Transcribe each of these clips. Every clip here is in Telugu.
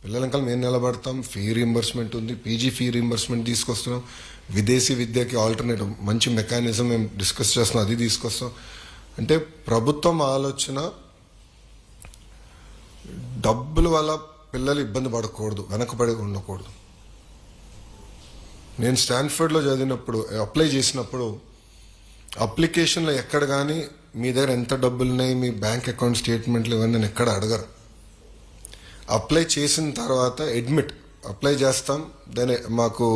పిల్లల వెనకాల మేము నిలబడతాం. ఫీ రీంబర్స్మెంట్ ఉంది, పీజీ ఫీ రీంబర్స్మెంట్ తీసుకొస్తున్నాం. విదేశీ విద్యకి ఆల్టర్నేటివ్ మంచి మెకానిజం మేము డిస్కస్ చేస్తున్నాం, అది తీసుకొస్తాం. అంటే ప్రభుత్వం ఆలోచన డబ్బుల వల్ల పిల్లలు ఇబ్బంది పడకూడదు, వెనకబడి ఉండకూడదు. నేను స్టాన్ఫర్డ్లో చదివినప్పుడు అప్లై చేసినప్పుడు అప్లికేషన్లో ఎక్కడ కానీ మీ దగ్గర ఎంత డబ్బులు ఉన్నాయి, మీ బ్యాంక్ అకౌంట్ స్టేట్మెంట్లు ఇవన్నీ నేను ఎక్కడ అడగరు. అప్లై చేసిన తర్వాత అప్లై చేస్తాం, దాని మాకు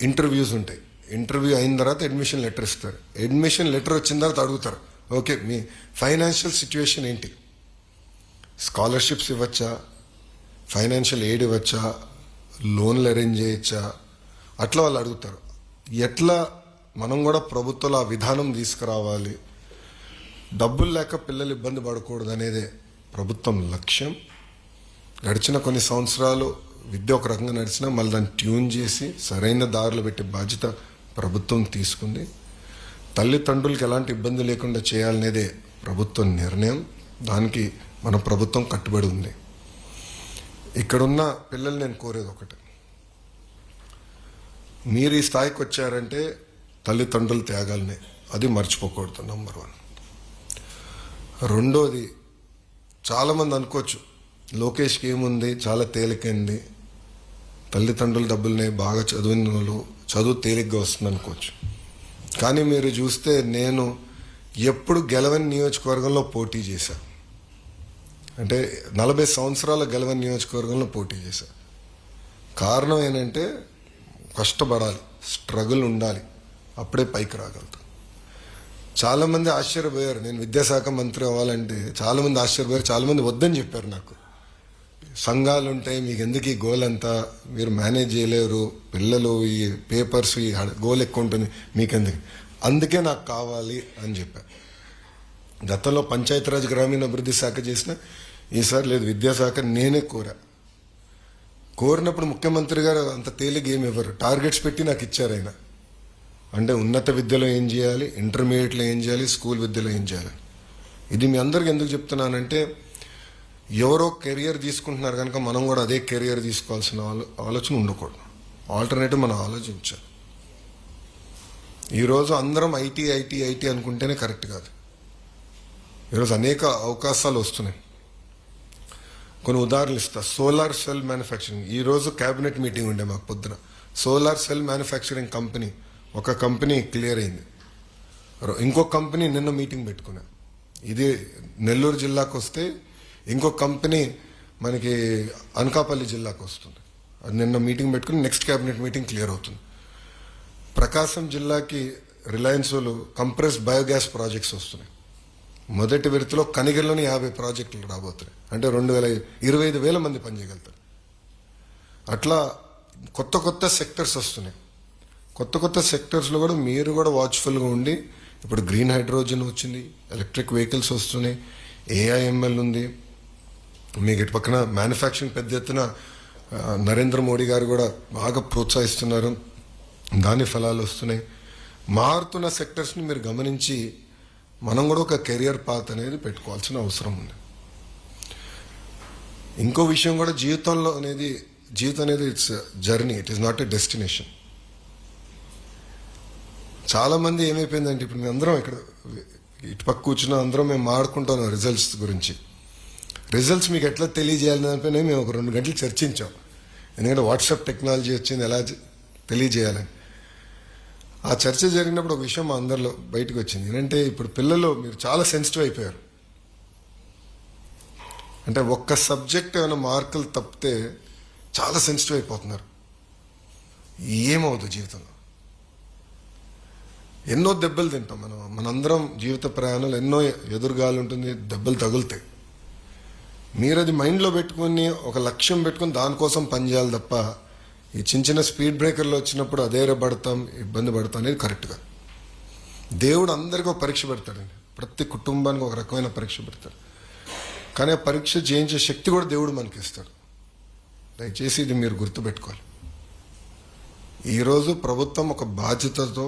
ఇంటర్వ్యూస్ ఉంటాయి. ఇంటర్వ్యూ అయిన తర్వాత అడ్మిషన్ లెటర్ ఇస్తారు. అడ్మిషన్ లెటర్ వచ్చిన తర్వాత అడుగుతారు, ఓకే మీ ఫైనాన్షియల్ సిచ్యువేషన్ ఏంటి, స్కాలర్షిప్స్ ఇవ్వచ్చా, ఫైనాన్షియల్ ఎయిడ్ ఇవ్వచ్చా, లోన్లు అరేంజ్ చేయొచ్చా, అట్లా వాళ్ళు అడుగుతారు. ఎట్లా మనం కూడా ప్రభుత్వంలో ఆ విధానం తీసుకురావాలి, డబ్బులు లేక పిల్లలు ఇబ్బంది పడకూడదు అనేదే ప్రభుత్వం లక్ష్యం. గడిచిన కొన్ని సంవత్సరాలు విద్య ఒక రకంగా నడిచినా మళ్ళీ దాన్ని ట్యూన్ చేసి సరైన దారిలో పెట్టే బాధ్యత ప్రభుత్వం తీసుకుంది. తల్లిదండ్రులకి ఎలాంటి ఇబ్బంది లేకుండా చేయాలనేదే ప్రభుత్వం నిర్ణయం. దానికి మన ప్రభుత్వం కట్టుబడి ఉంది. ఇక్కడున్న పిల్లలు నేను కోరేది ఒకటి, మీరు ఈ స్థాయికి వచ్చారంటే తల్లిదండ్రుల త్యాగాలనే, అది మర్చిపోకూడదు. నంబర్ 1. రెండోది, చాలామంది అనుకోవచ్చు లోకేష్కి ఏముంది, చాలా తేలికైంది, తల్లిదండ్రుల డబ్బుల్ని బాగా చదివిన వాళ్ళు చదువు తేలిగ్గా వస్తుంది అనుకోవచ్చు. కానీ మీరు చూస్తే నేను ఎప్పుడు గెలవని నియోజకవర్గంలో పోటీ చేశాను. అంటే 40 సంవత్సరాల గెలవని నియోజకవర్గంలో పోటీ చేశాను. కారణం ఏంటంటే కష్టపడాలి, స్ట్రగుల్ ఉండాలి, అప్పుడే పైకి రాగలుగుతాం. చాలామంది ఆశ్చర్యపోయారు, నేను విద్యాశాఖ మంత్రి అవ్వాలంటే చాలామంది ఆశ్చర్యపోయారు. చాలామంది వద్దని చెప్పారు నాకు. సంఘాలు ఉంటాయి, మీకు ఎందుకు ఈ గోల్ అంతా, మీరు మేనేజ్ చేయలేరు, పిల్లలు ఈ పేపర్స్ ఈ గోల్ ఎక్కువ ఉంటుంది మీకెందుకు, అందుకే నాకు కావాలి అని చెప్పారు. గతంలో పంచాయతీరాజ్ గ్రామీణాభివృద్ధి శాఖ చేసిన, ఈసారి లేదు విద్యాశాఖ నేనే కోరినప్పుడు ముఖ్యమంత్రి గారు అంత తేలిక ఏమి ఇవ్వరు, టార్గెట్స్ పెట్టి నాకు ఇచ్చారు ఆయన. అంటే ఉన్నత విద్యలో ఏం చేయాలి, ఇంటర్మీడియట్లో ఏం చేయాలి, స్కూల్ విద్యలో ఏం చేయాలి. ఇది మీ అందరికి ఎందుకు చెప్తున్నానంటే, ఎవరో కెరియర్ తీసుకుంటున్నారు కనుక మనం కూడా అదే కెరియర్ తీసుకోవాల్సిన ఆలోచన ఉండకూడదు. ఆల్టర్నేటివ్ మనం ఆలోచించాలి. ఈరోజు అందరం ఐటీ అనుకుంటేనే కరెక్ట్ కాదు. ఈరోజు అనేక అవకాశాలు వస్తున్నాయి. కొన్ని ఉదాహరణలు ఇస్తా. సోలార్ సెల్ మ్యానుఫ్యాక్చరింగ్, ఈరోజు క్యాబినెట్ మీటింగ్ ఉండే మాకు పొద్దున. సోలార్ సెల్ మ్యానుఫ్యాక్చరింగ్ కంపెనీ, ఒక కంపెనీ క్లియర్ అయింది. ఇంకో కంపెనీ నిన్న మీటింగ్ పెట్టుకున్నా. ఇది నెల్లూరు జిల్లాకు వస్తే ఇంకో కంపెనీ మనకి అనకాపల్లి జిల్లాకు వస్తుంది. అది నిన్న మీటింగ్ పెట్టుకుని నెక్స్ట్ క్యాబినెట్ మీటింగ్ క్లియర్ అవుతుంది. ప్రకాశం జిల్లాకి రిలయన్స్ వాళ్ళు కంప్రెస్డ్ బయోగ్యాస్ ప్రాజెక్ట్స్ వస్తున్నాయి. మొదటి విడతలో కనిగిరిలోని 50 ప్రాజెక్టులు రాబోతున్నాయి. అంటే 25,000 మంది పనిచేయగలుగుతారు. అట్లా కొత్త సెక్టర్స్ వస్తున్నాయి. కొత్త సెక్టర్స్లో కూడా మీరు కూడా వాచ్ఫుల్గా ఉండి, ఇప్పుడు గ్రీన్ హైడ్రోజన్ వచ్చింది, ఎలక్ట్రిక్ వెహికల్స్ వస్తున్నాయి, ఏఐఎంఎల్ ఉంది, మీకు ఇటు పక్కన మ్యానుఫ్యాక్చరింగ్ పెద్ద ఎత్తున నరేంద్ర మోడీ గారు కూడా బాగా ప్రోత్సహిస్తున్నారు, దాని ఫలాలు వస్తున్నాయి. మారుతున్న సెక్టర్స్ని మీరు గమనించి మనం కూడా ఒక కెరియర్ పాత్ అనేది పెట్టుకోవాల్సిన అవసరం ఉంది. ఇంకో విషయం కూడా, జీవితం అనేది it's journey, it is not a destination. చాలామంది ఏమైపోయిందంటే, ఇప్పుడు మేము అందరం ఇక్కడ ఇటుపక్క కూర్చున్న అందరం మేము మాట్లాడుకుంటున్నాం రిజల్ట్స్ గురించి. రిజల్ట్స్ మీకు ఎట్లా తెలియజేయాలని దానిపైన మేము ఒక 2 గంటలు చర్చించాం. ఎందుకంటే వాట్సాప్ టెక్నాలజీ వచ్చింది, ఎలా తెలియజేయాలని. ఆ చర్చ జరిగినప్పుడు ఒక విషయం మా అందరిలో బయటకు వచ్చింది. ఏంటంటే, ఇప్పుడు పిల్లలు మీరు చాలా సెన్సిటివ్ అయిపోయారు. అంటే ఒక్క సబ్జెక్ట్ ఏమైనా మార్కులు తప్పితే చాలా సెన్సిటివ్ అయిపోతున్నారు. ఏమవుతుంది జీవితంలో? ఎన్నో దెబ్బలు తింటాం మనందరం. జీవిత ప్రయాణాలు ఎన్నో ఎదురుగాలు ఉంటుంది, దెబ్బలు తగులుతాయి. మీరు అది మైండ్లో పెట్టుకుని ఒక లక్ష్యం పెట్టుకుని దానికోసం పనిచేయాలి తప్ప, ఈ చిన్న స్పీడ్ బ్రేకర్లు వచ్చినప్పుడు అధైర్యపడతాం, ఇబ్బంది పడతాం అనేది కరెక్ట్గా. దేవుడు అందరికీ ఒక పరీక్ష పెడతాడండి. ప్రతి కుటుంబానికి ఒక రకమైన పరీక్ష పెడతాడు. కానీ ఆ పరీక్ష జయించే శక్తి కూడా దేవుడు మనకి ఇస్తాడు. దయచేసి ఇది మీరు గుర్తుపెట్టుకోవాలి. ఈరోజు ప్రభుత్వం ఒక బాధ్యతతో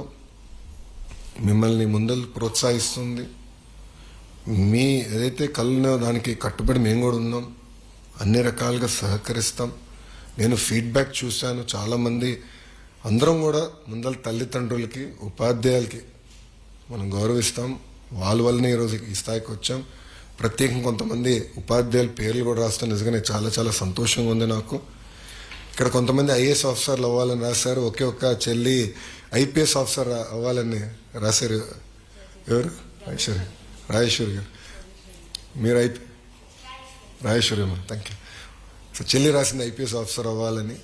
మిమ్మల్ని ముందలు ప్రోత్సహిస్తుంది. మీ ఏదైతే కళ్ళనో దానికి కట్టుబడి మేము కూడా ఉన్నాం. అన్ని రకాలుగా సహకరిస్తాం. నేను ఫీడ్బ్యాక్ చూశాను, చాలామంది అందరం కూడా ముందల తల్లిదండ్రులకి ఉపాధ్యాయులకి మనం గౌరవిస్తాం. వాళ్ళ వల్లనే ఈరోజు ఈ స్థాయికి వచ్చాం. ప్రత్యేకంగా కొంతమంది ఉపాధ్యాయుల పేర్లు కూడా రాస్తాం. నిజంగానే చాలా చాలా సంతోషంగా ఉంది నాకు. ఇక్కడ కొంతమంది ఐఏఎస్ ఆఫీసర్లు అవ్వాలని రాశారు, ఒకే ఒక్క చెల్లి ఐపీఎస్ ఆఫీసర్ అవ్వాలని రాశారు. ఎవరు? రాజేశ్వరి గారు. మీరు రాజేశ్వరి అమ్మ, థ్యాంక్ యూ. సో చెల్లి రాసింది ఐపీఎస్ ఆఫీసర్ అవ్వాలని.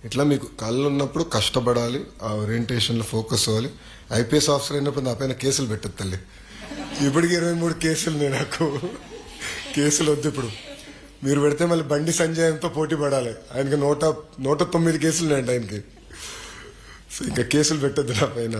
ఇట్లా మీకు కళ్ళు ఉన్నప్పుడు కష్టపడాలి, ఆ ఓరియంటేషన్లో ఫోకస్ అవ్వాలి. ఐపీఎస్ ఆఫీసర్ అయినప్పుడు నా పైన కేసులు పెట్టదు తల్లి. ఇప్పటికి 23 కేసులు నాకు. కేసులు వద్దు ఇప్పుడు. మీరు పెడితే మళ్ళీ బండి సంజయ్తో పోటీ పడాలి. ఆయనకి 109 కేసులు ఉన్నాయండి ఆయనకి. సో ఇంకా కేసులు పెట్టద్దు నా పైన.